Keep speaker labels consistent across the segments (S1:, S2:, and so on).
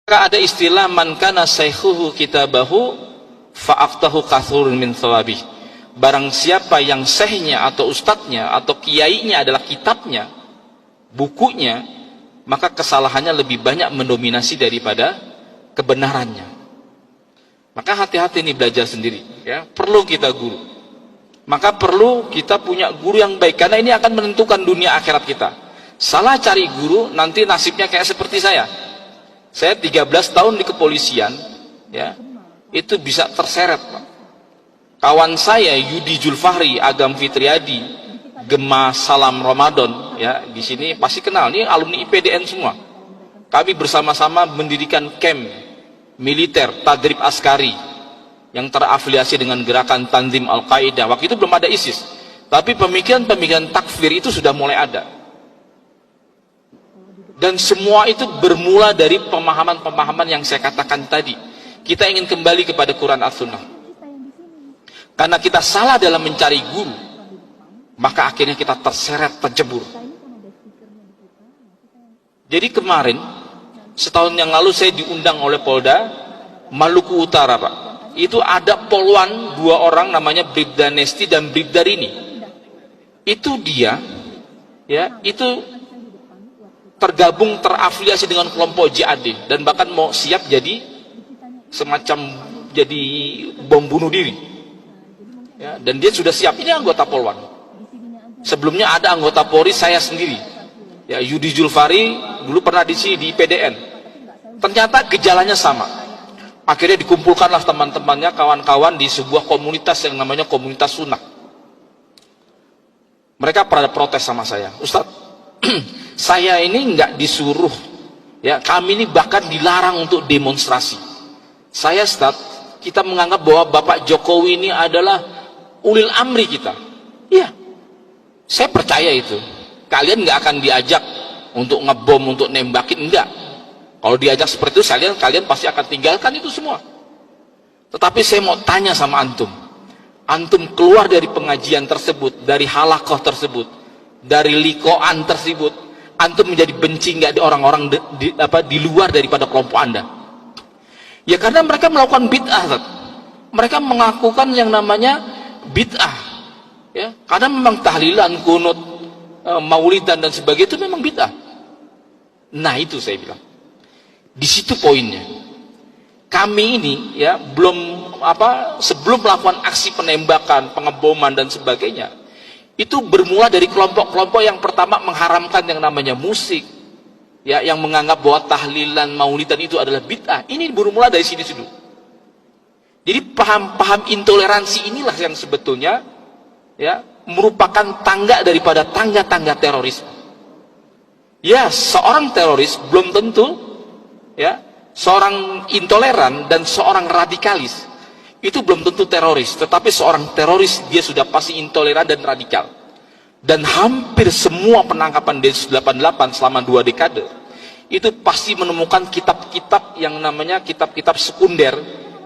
S1: Ada istilah man kana saykhuhu kitabahu fa'aftahu kathurun min thawabih. Barang siapa yang syekhnya atau ustadznya atau kiainya adalah kitabnya, bukunya, maka kesalahannya lebih banyak mendominasi daripada kebenarannya. Maka hati-hati nih belajar sendiri, ya. Perlu kita guru. Maka perlu kita punya guru yang baik, karena ini akan menentukan dunia akhirat kita. Salah cari guru, nanti nasibnya kayak seperti saya. Saya 13 tahun di kepolisian, ya, itu bisa terseret, Pak. Kawan saya Yudi Julfahri, Agam Fitriadi, Gema Salam Ramadan, ya, di sini pasti kenal, ini alumni IPDN semua. Kami bersama-sama mendirikan camp militer Tadrib Askari yang terafiliasi dengan gerakan Tanzim Al-Qaeda. Waktu itu belum ada ISIS, tapi pemikiran-pemikiran takfir itu sudah mulai ada. Dan semua itu bermula dari pemahaman-pemahaman yang saya katakan tadi. Kita ingin kembali kepada Quran as-Sunnah. Karena kita salah dalam mencari guru, maka akhirnya kita terseret, terjebur. Jadi kemarin, setahun yang lalu saya diundang oleh Polda Maluku Utara, Pak. Itu ada polwan 2 orang namanya Bribda Nesti dan Bribda Rini. Itu dia, ya, itu tergabung, terafiliasi dengan kelompok JAD dan bahkan mau siap jadi semacam jadi bom bunuh diri, ya, dan dia sudah siap. Ini anggota Polwan. Sebelumnya ada anggota Polri, saya sendiri, ya, Yudi Julfari dulu pernah di sini di PDN. Ternyata gejalanya sama. Akhirnya dikumpulkanlah teman-temannya, kawan-kawan di sebuah komunitas yang namanya komunitas sunnah. Mereka pada protes sama saya, Ustadz, saya ini nggak disuruh, ya, kami ini bahkan dilarang untuk demonstrasi. Saya, Ustaz, kita menganggap bahwa Bapak Jokowi ini adalah ulil amri kita. Iya, saya percaya itu. Kalian nggak akan diajak untuk ngebom, untuk nembakin, enggak. Kalau diajak seperti itu, kalian pasti akan tinggalkan itu semua. Tetapi saya mau tanya sama antum. Antum keluar dari pengajian tersebut, dari halakoh tersebut, dari likoan tersebut, antum menjadi benci nggak di orang-orang di luar daripada kelompok anda? Ya karena mereka melakukan bid'ah, mereka melakukan yang namanya bid'ah, ya, karena memang tahlilan, kunut, maulidan dan sebagainya itu memang bid'ah. Nah itu saya bilang, di situ poinnya. Kami ini, ya, sebelum melakukan aksi penembakan, pengeboman dan sebagainya, itu bermula dari kelompok-kelompok yang pertama mengharamkan yang namanya musik, ya, yang menganggap bahwa tahlilan, maulidan itu adalah bid'ah. Ini bermula dari sini-sini. Jadi paham-paham intoleransi inilah yang sebetulnya, ya, merupakan tangga daripada tangga-tangga terorisme. Ya, seorang teroris belum tentu, ya, seorang intoleran dan seorang radikalis itu belum tentu teroris, tetapi seorang teroris dia sudah pasti intoleran dan radikal. Dan hampir semua penangkapan Densus 88 selama 2 dekade itu pasti menemukan kitab-kitab yang namanya kitab-kitab sekunder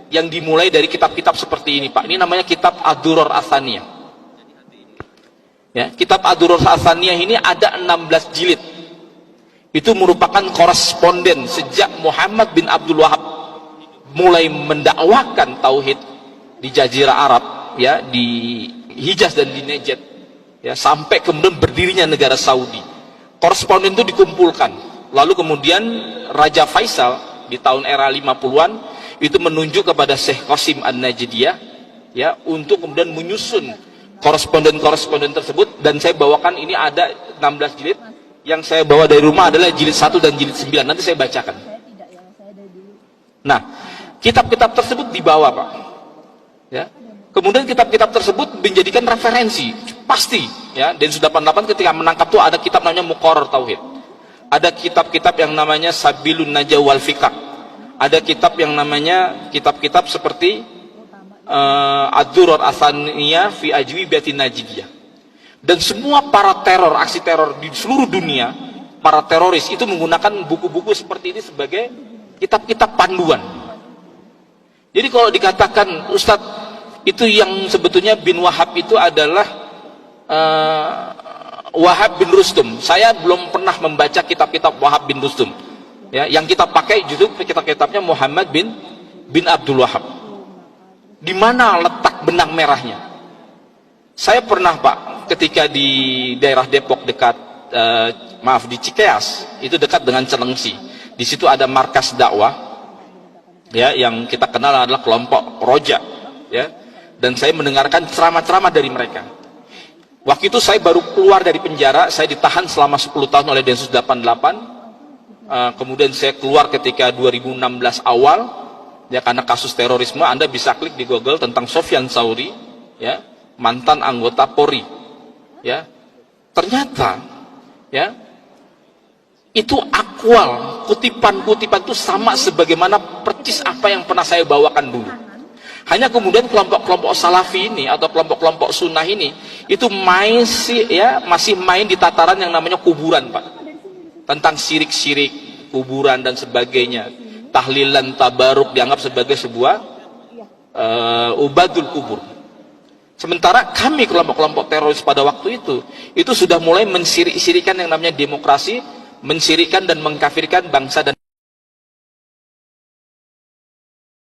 S1: yang dimulai dari kitab-kitab seperti ini, Pak. Ini namanya kitab Ad-Durar Ats-Tsaniyah. Ya, kitab Ad-Durar Ats-Tsaniyah ini ada 16 jilid. Itu merupakan koresponden sejak Muhammad bin Abdul Wahab mulai mendakwakan tauhid di Jazirah Arab, ya, di Hijaz dan di Najd, ya, sampai kemudian berdirinya negara Saudi. Koresponden itu dikumpulkan, lalu kemudian Raja Faisal di tahun era 50-an itu menunjuk kepada Syekh Qasim An-Najdiyah, ya, untuk kemudian menyusun koresponden-koresponden tersebut. Dan saya bawakan ini ada 16 jilid. Yang saya bawa dari rumah adalah jilid 1 dan jilid 9. Nanti saya bacakan. Nah, kitab-kitab tersebut dibawa, Pak, ya. Kemudian kitab-kitab tersebut menjadikan referensi pasti, ya. Densus 88 ketika menangkap tuh ada kitab namanya Muqarrar Tauhid, ada kitab-kitab yang namanya Sabilun Najah wal Fiqh, ada kitab yang namanya kitab-kitab seperti Ad-Durar Ats-Tsaniyah fi Ajwibatin Najdiyah. Dan semua para teror, aksi teror di seluruh dunia, para teroris itu menggunakan buku-buku seperti ini sebagai kitab-kitab panduan. Jadi kalau dikatakan Ustadz itu yang sebetulnya bin Wahab itu adalah Wahab bin Rustum, saya belum pernah membaca kitab-kitab Wahab bin Rustum. Ya, yang kita pakai justru kitab-kitabnya Muhammad bin Abdul Wahab. Di mana letak benang merahnya? Saya pernah Pak, ketika di daerah Depok dekat di Cikeas, itu dekat dengan Celengsi. Di situ ada markas dakwah, ya, yang kita kenal adalah kelompok Roja, ya. Dan saya mendengarkan ceramah-ceramah dari mereka. Waktu itu saya baru keluar dari penjara, saya ditahan selama 10 tahun oleh Densus 88. Kemudian saya keluar ketika 2016 awal, ya, karena kasus terorisme. Anda bisa klik di Google tentang Sofyan Sauri, ya, mantan anggota Polri, ya. Ternyata, ya, itu akwal, kutipan-kutipan itu sama sebagaimana persis apa yang pernah saya bawakan dulu. Hanya kemudian kelompok-kelompok salafi ini atau kelompok-kelompok sunnah ini itu masih main di tataran yang namanya kuburan, Pak. Tentang syirik-syirik, kuburan dan sebagainya. Tahlilan, tabaruk dianggap sebagai sebuah ubadul kubur. Sementara kami kelompok-kelompok teroris pada waktu itu sudah mulai mensirik-sirikan yang namanya demokrasi, mensirikan dan mengkafirkan bangsa dan